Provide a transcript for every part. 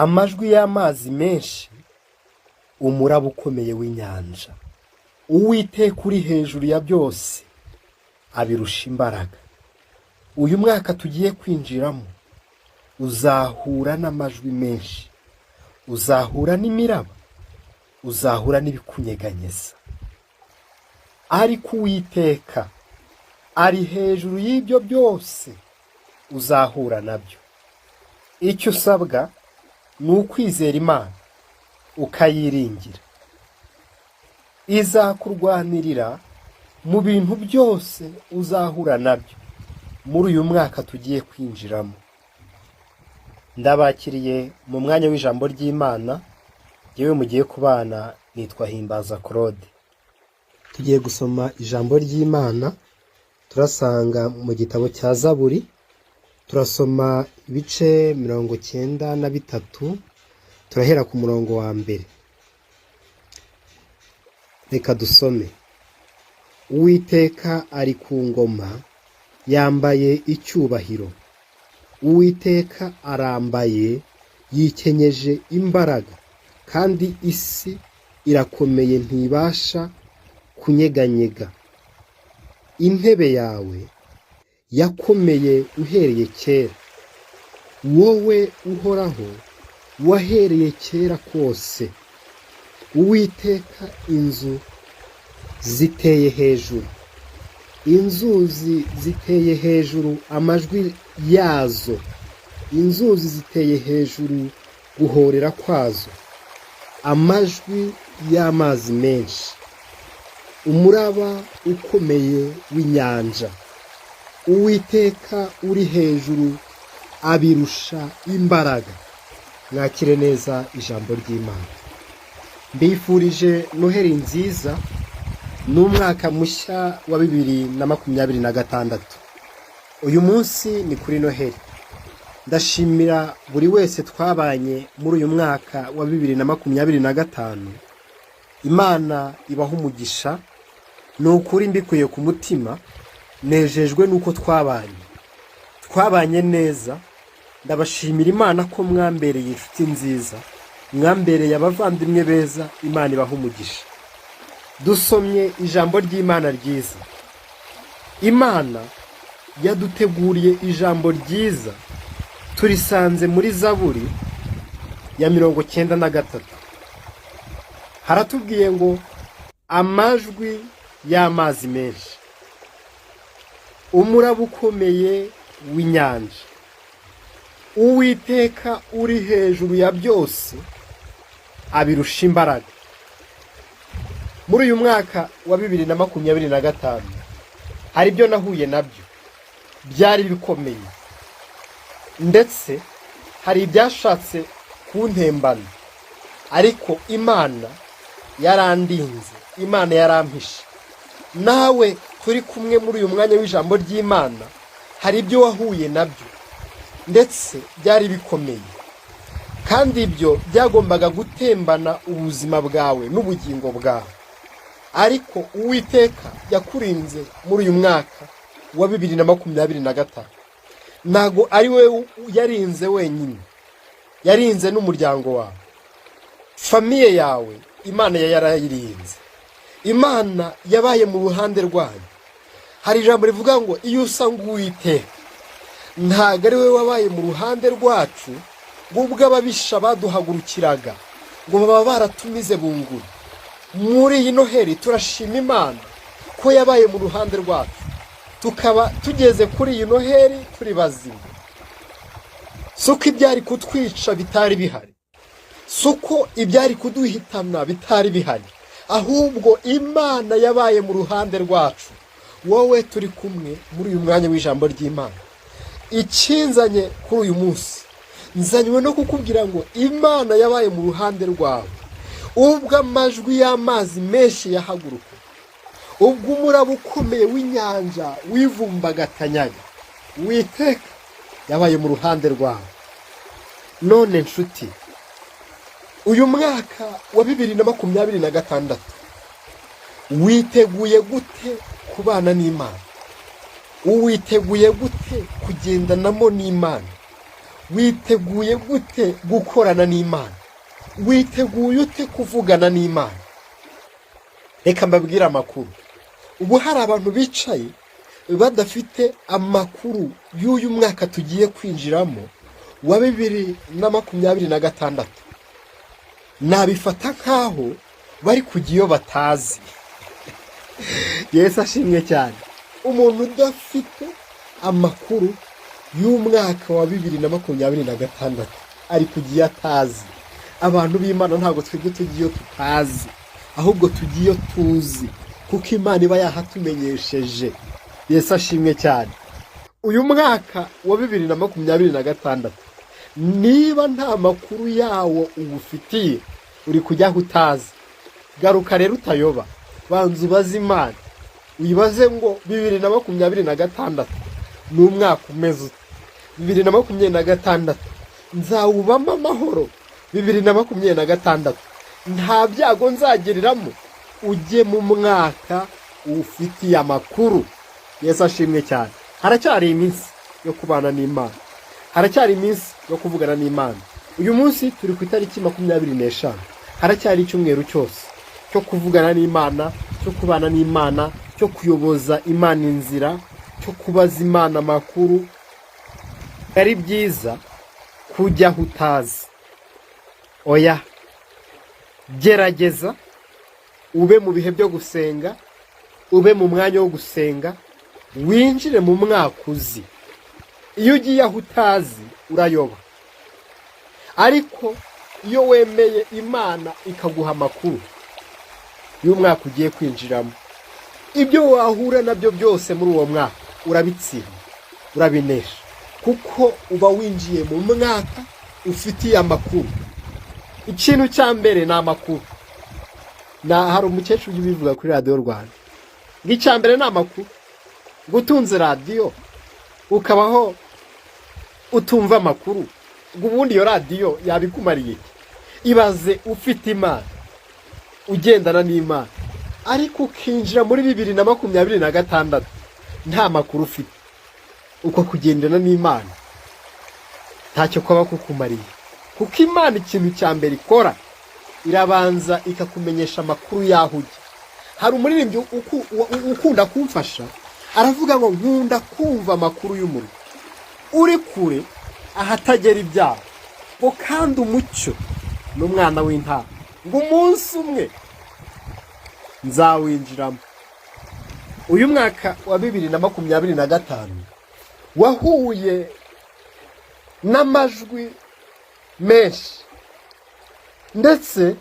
amajwi y'amazi menshi, umuraba ukomeye w'inyanja. Uwiteka uri hejuru ya byose abirusha imbaraga. Uyu mwaka tugiye kwinjiramo uzahura n'amajwi menshi, uzahura n'imiraba, uzahura n'ibikunyeganyeza, ariko Uwiteka ari hejuru y'ibyo byose uzahura nabyo. Icyo usabwa ni ukwizera Imana ukayiringira. Izakurwanirira mu bintu byose uzahura nabyo muri uyu mwaka tugiye kwinjiramo. Ndabakiriye mu mwanya w'ijambo ry'Imana. Yewe mugiye kubana, nitwa Himbaza Claude. Tugiye gusoma ijambo ry'Imana, turasanga mu gitabo cya Zaburi. Turasoma ibice 93, turahera ku murongo wa mbere. Reka dusome. Uwiteka ari ku ngoma, yambaye icyubahiro. Uwiteka arambaye, yikenyeje imbaraga, kandi isi irakomeye ntibasha kunyeganyega. Intebe yawe yakomeye uhereye kera, wowe uhoraho wahereye kera kose. Uwiteka inzu ziteye hejuru, inzuzi ziteye hejuru amajwi yazo, inzuzi ziteye hejuru guhorera kwazo, amajwi y'amazi menshi, umuraba ukomeye w'inyanja. Uwiteka uri hejuru abirusha imbaraga. Mwakire neza ijambo ry'Imana. Mbifurije Noheli nziza n'umwaka mushya wa 2026. Uyu munsi ni kuri Noheli. Ndashimira buri wese twabanye muri uyu mwaka wa 2025. Imana ibaha umugisha. Ni ukuri mbikuye ku mutima, nejejwe nuko twabanye neza. Ndabashimira Imana ko mwambereye inshuti nziza, mwambereye abavandimwe beza. Imana ibaha umugisha. Dusomye ijambo ry'Imana ryiza. Imana yaduteguriye ijambo ryiza, turisanze muri Zaburi ya 93. Haratubwiye ngo amajwi y'amazi menshi, umuraba ukomeye w'inyanja. Uwiteka uri hejuru ya byose abirusha imbaraga. Muri uyu mwaka wa 2025 hari ibyo nahuye nabyo byari bikomeye, ndetse hari ibyashatse kuntembana, ariko Imana yarandinze, Imana yarampishe. Nawe turi kumwe muri uyu mwanya w'ijambo ry'Imana, hari ibyo wahuye nabyo ndetse byari bikomeye, kandi ibyo byagombaga gutembana ubuzima bwawe n'ubugingo bwawe, ariko Uwiteka yakurinze muri uyu mwaka wa 2025. Ntago ari we yarinze wenyine, yarinze n'umuryango wawe, famiye yawe. Imana yarayirinze. Imana yabaye mu ruhande rwayo. Hari ijambo rivuga ngo iyo usanga Uwiteka, ntago ari we wabaye mu ruhande rwacu, ubwo ababisha baduhagurukiraga ngo baba baratumize bunguri. Muri iyi Noheli turashima Imana ko yabaye mu ruhande rwacu, tukaba tugeze kuri iyi Noheli turi bazima. Suko ibyari kutwica bitari bihari, suko ibyari kuduhitana bitari bihari, ahubwo Imana yabaye mu ruhande rwacu. Wowe turi kumwe muri uyu mwanya w'ijambo ry'Imana. Ikinzanye kuri uyu munsi, nzanywe no kukubwira ngo Imana yabaye mu ruhande rwawe. Ubwo amajwi y'amazi menshi yahaguruka, ubwo umuraba ukomeye w'inyanja wivumbagatanya, Uwiteka yabaye mu ruhande rwawe. None nshuti, uyu mwaka wa 2026 witeguye gute kubana n'Imana? Uwiteguye gute kugendanamo n'Imana? witeguye gute gukorana n'Imana? Witeguye ute kuvugana n'Imana? Reka mbabwire amakuru. Ubu hari abantu bicaye badafite amakuru y'uyu mwaka tugiye kwinjiramo wa 2026. Nabifata nkaho bari kujya iyo batazi. Yesu ashimwe cyane. Umuntu udafite amakuru y'umwaka wa 2026 ari kujya atazi. Abantu b'Imana ntabwo twebwe tugiye tutazi, ahubwo tugiye tuzi, kuko Imana iba yahatumenyesheje. Yesu ashimwe cyane. Uyu mwaka wa 2026 niba nta makuru yawo ugufitiye, uri kujya utazi. Garuka rero utayoba, banza ubaze Imana, wibaze ngo 2026 ni umwaka umeze ute? 2026 nzawubamo amahoro? 2026 nta byago nzageriramo? Ujye mu mwaka ufitiye amakuru. Yesu ashimwe cyane. Haracyari iminsi yo kubana n'Imana, haracyari iminsi yo kuvugana n'Imana. Uyu munsi turi ku itariki 25. Haracyari icyumweru cyose cyo kuvugana n'Imana, cyo kubana n'Imana, cyo kuyoboza Imana inzira, cyo kubaza Imana amakuru. Ari byiza kujya utazi. Oya, gerageza ube mu bihe byo gusenga, ube mu mwanya wo gusenga, winjire mu mwaka uzi. Iyo ugiye aho utazi urayoba, ariko iyo wemeye Imana ikaguha amakuru y'umwaka ugiye kwinjiramo, ibyo wahura nabyo byose muri uwo mwaka urabitsinda, urabinesha, kuko uba winjiye mu mwaka ufitiye amakuru. Ikintu cya mbere ni amakuru. Hari umukecuru ubivuga kuri Radio Rwanda, ng'icya mbere ni amakuru. Gutunze radio ukabaho utumva amakuru, ubundi iyo radio yabikumariye. Ibaze ufite Imana, ugendana n'Imana, ariko ukinjira muri 2026 nta makuru ufite. Uko kugendana n'Imana ntacyo kwaba kukumariye, kuko Imana ikintu cya mbere ikora, irabanza ikakumenyesha amakuru yaho ujya. Hari umuririmbyi ukunda kumfasha, aravuga ngo nkunda kumva amakuru y'umuriro uri kure ahatagera ibyaha, ngo kandi umucyo n'umwana w'intama, ngo umunsi umwe nzawinjiramo. Uyu mwaka wa 2025 wahuye n'amajwi menshi, ndetse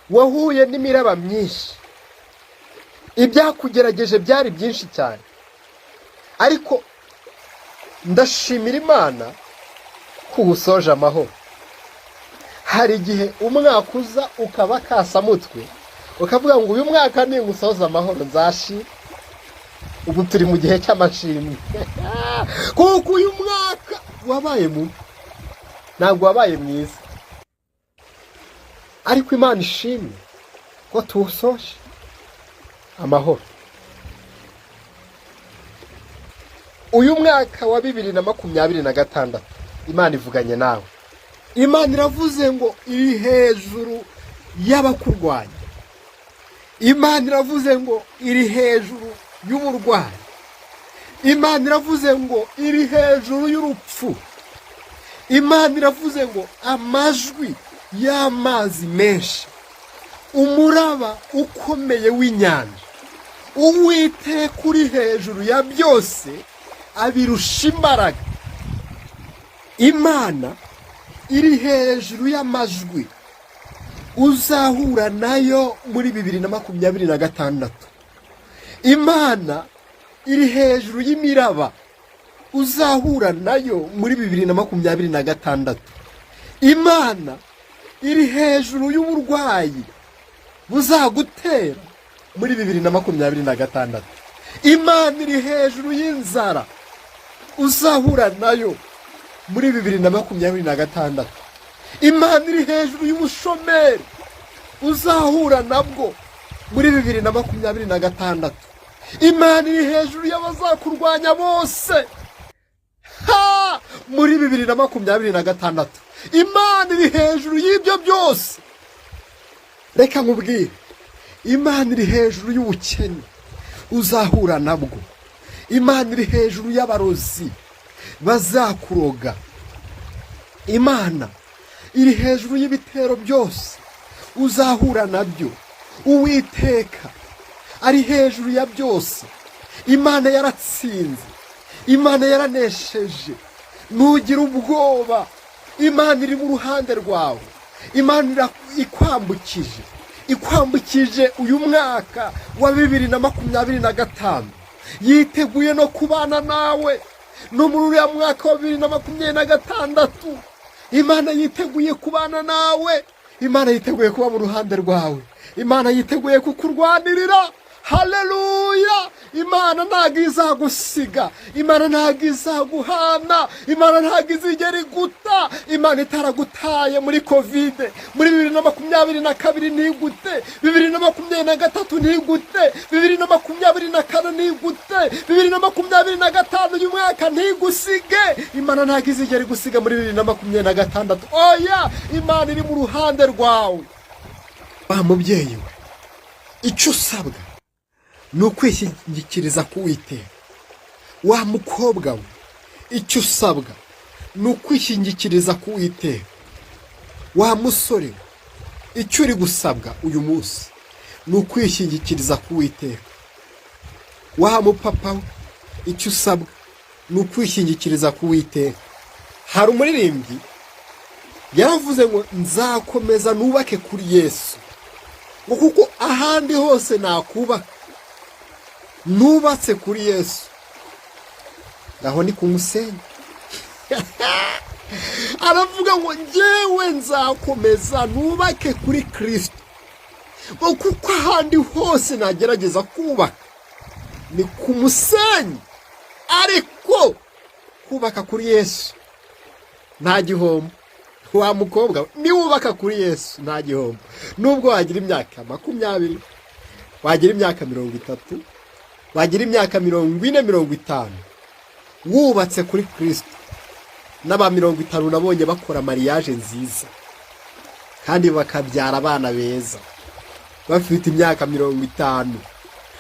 wahuye n'imiraba myinshi. Ibyakugerageje byari byinshi cyane, ariko ndashimira Imana ko usoje amahoro. Hari igihe umwaka uza ukaba kasamutwe, ukavuga ngo uyu mwaka ni ngusoza amahoro nzashira. Ubu turi mu gihe cy'amashimwe, kuko uyu mwaka wabaye mubi, ntabwo wabaye mwiza, ariko Imana ishimwe ko tuwusoje amahoro. Uyu mwaka wa 2026 Imana ivuganye nawe. Imana iravuze ngo iri hejuru y'abakurwanya. Imana iravuze ngo iri hejuru y'uburwayi. Imana iravuze ngo iri hejuru y'urupfu. Imana iravuze ngo amajwi y'amazi menshi, umuraba ukomeye w'inyanja, Uwiteka uri hejuru ya byose abirusha imbaraga. Imana iri hejuru y'amajwi uzahura nayo muri 2026. Imana iri hejuru y'imiraba uzahura nayo muri 2026. Imana iri hejuru y'uburwayi buzagutera muri 2026. Imana iri hejuru y'inzara uzahura nayo muri 2026. Imana iri hejuru y'ubushomeri uzahura nabwo muri 2026. Imana iri hejuru y'abazakurwanya bose muri 2026. Imana iri hejuru y'ibyo byose. Reka nkubwire, Imana iri hejuru y'ubukene uzahura nabwo. Imana iri hejuru y'abarozi bazakuroga. Imana iri hejuru y'ibitero byose uzahura nabyo. Uwiteka ari hejuru ya byose. Imana yaratsinze. Imana yaranesheje. Ntugire ubwoba. Imana iri mu ruhande rwawe. Imana ikwambukije uyu mwaka wa 2025. Yiteguye no kubana nawe no muri uriya mwaka wa 2026. Imana yiteguye kubana nawe. Imana yiteguye kuba mu ruhande rwawe. Imana yiteguye kukurwanirira. Haleluya! Imana ntago izagusiga. Imana ntago izaguhana. Imana ntago izigera iguta. Imana itaragutaye muri covid. Muri 2022 ntigute, 2023 ntigute, 2024 ntigute, 2025 uyu mwaka ntigusige. Imana ntago izigera igusiga muri 2026. Oya, Imana iri mu ruhande rwawe. Wa mubyeyi we, icyo usabwa ni ukwishingikiriza ku Uwiteka. Wa mukobwa we, icyo usabwa ni ukwishingikiriza ku Uwiteka. Wa musore we, icyo uri gusabwa uyu munsi ni ukwishingikiriza ku Uwiteka. Wa mupapa we, icyo usabwa ni ukwishingikiriza ku Uwiteka. Hari umuririmbyi yaravuze ngo nzakomeza nubake kuri Yesu, ngo kuko ahandi hose nakubaka nubatse kuri Yesu ngaho ni ku musenyi. Aravuga ngo njyewe nzakomeza nubake kuri Kristo, ngo kuko ahandi hose nagerageza kubaka ni ku musenyi, ariko kubaka kuri Yesu nta gihombo. Wa mukobwa niwubaka kuri Yesu nta gihombo. Nubwo wagira imyaka 20, wagira imyaka 30, wagira imyaka 40, 50, wubatse kuri Kristo. N'aba 50 nabonye bakora mariage nziza kandi bakabyara abana beza bafite imyaka 50.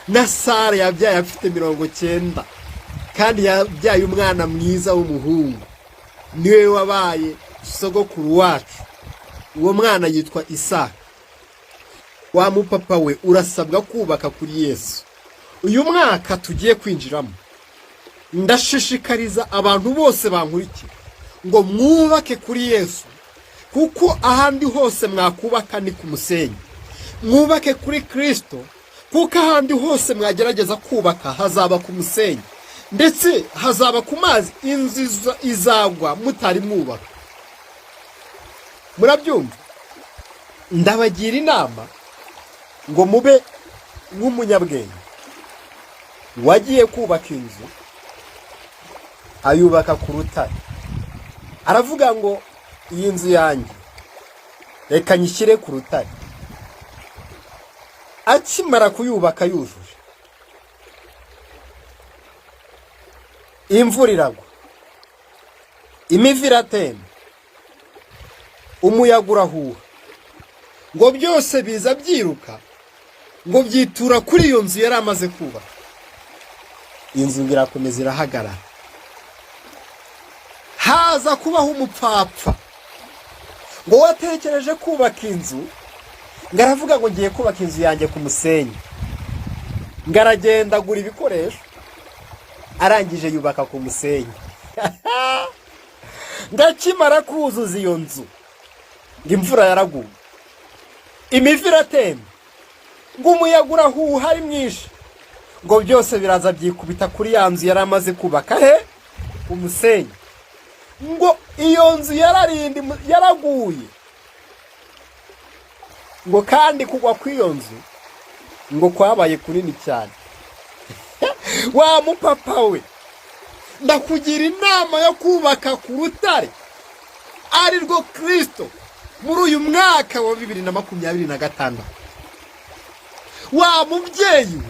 Na Sara yabyaye afite 90 kandi yabyaye umwana mwiza w'umuhungu. Niwe wabaye sogokuru wacu. Uwo mwana yitwa Isaka. Wa mupapa we, urasabwa kubaka kuri Yesu. Uyu mwaka tugiye kwinjiramo, ndashishikariza abantu bose bankurikira ngo mwubake kuri Yesu, kuko ahandi hose mwakubaka ni ku musenyi. Mwubake kuri Kristo, kuko ahandi hose mwagerageza kubaka hazaba ku musenyi, ndetse hazaba ku mazi, inzu izagwa mutari mwubaka. Murabyumva? Ndabagira inama ngo mube nk'umunyabwenge wagiye kubaka inzu ayubaka ku rutare. Aravuga ngo iyi nzu yanjye reka nyishyire ku rutare. Akimara kuyubaka yujuje, imvura iragwa, imivu iratemba, umuyaga urahuha, ngo byose biza byiruka ngo byitura kuri iyo nzu yari amaze kubaka. Inzu irakomeza irahagarara. Haza kubaho umupfapfa ngo watekereje kubaka inzu, ngaravuga ngo ngiye kubaka inzu yanjye ku musenyi. Ngaragenda agura ibikoresho, arangije yubaka ku musenyi. Ndakimara kuzuza iyo nzu, ngo imvura yaraguye, imivu iratemba, ngo umuyaga urahuha ari mwinshi, ngo byose biraza byikubita kuri ya nzu yari amaze kubaka ku musenyi. Ngo iyo nzu yaraguye, ngo kandi kugwa kw'iyo nzu ngo kwabaye kunini cyane. Wa mupapa we, ndakugira inama yo kubaka ku rutare ari rwo Kristo muri uyu mwaka wa 2026. Wa mubyeyi we,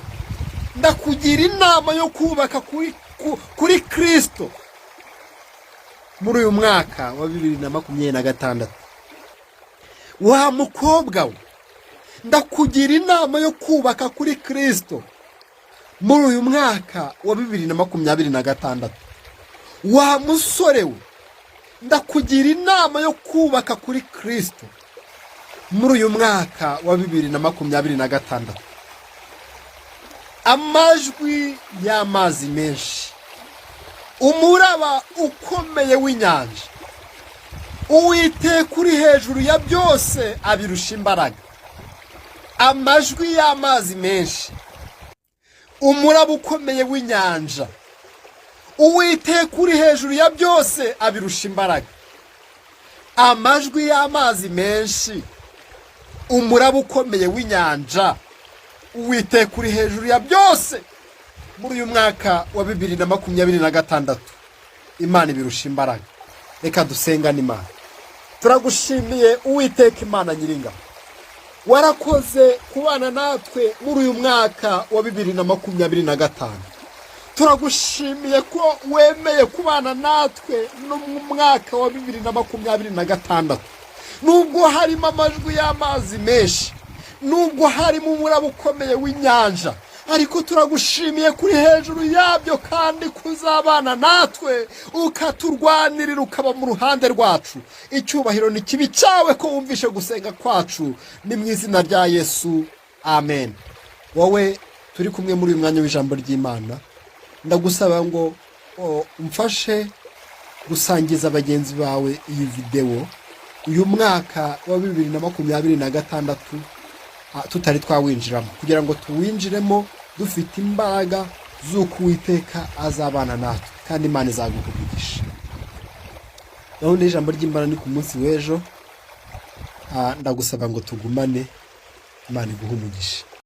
ndakugira inama yo kubaka kuri Kristo muri uyu mwaka wa 2026. Wa mukobwa we, ndakugira inama yo kubaka kuri Kristo muri uyu mwaka wa 2026. Wa musore we, ndakugira inama yo kubaka kuri Kristo muri uyu mwaka wa 2026. Amajwi y'amazi menshi, umuraba ukomeye w'inyanja, Uwiteka uri hejuru ya byose abirusha imbaraga. Amajwi y'amazi menshi, umuraba ukomeye w'inyanja, Uwiteka uri hejuru ya byose abirusha imbaraga. Amajwi y'amazi menshi, umuraba ukomeye w'inyanja, Uwiteka uri hejuru ya byose muri uyu mwaka wa 2026. Imana ibirusha imbaraga. Reka dusengane Imana. Turagushimiye Uwiteka Imana Nyiringabo, warakoze kubana natwe muri uyu mwaka wa 2025. Turagushimiye ko wemeye kubana natwe no mu mwaka wa 2026. Nubwo harimo amajwi y'amazi menshi, nubwo harimo umuraba ukomeye w'inyanja, ariko turagushimiye kuri hejuru yabyo kandi kuzabana natwe ukaturwanirira ukaba mu ruhande rwacu. Icyubahiro ni kibi cyawe ko wumvishe gusenga kwacu, ni mu izina rya Yesu, amen. Wowe turi kumwe muri uyu mwanya w'ijambo ry'Imana, ndagusaba ngo umfashe gusangiza abagenzi bawe iyi video uyu mwaka wa 2026 tutari twawinjiramo, kugira ngo tuwinjiremo dufite imbaraga z'uko Uwiteka azabana natwe kandi Imana izagukugisha. Naho n'ijambo ry'Imana ni ku munsi w'ejo, ndagusaba ngo tugumane, Imana iguhe umugisha.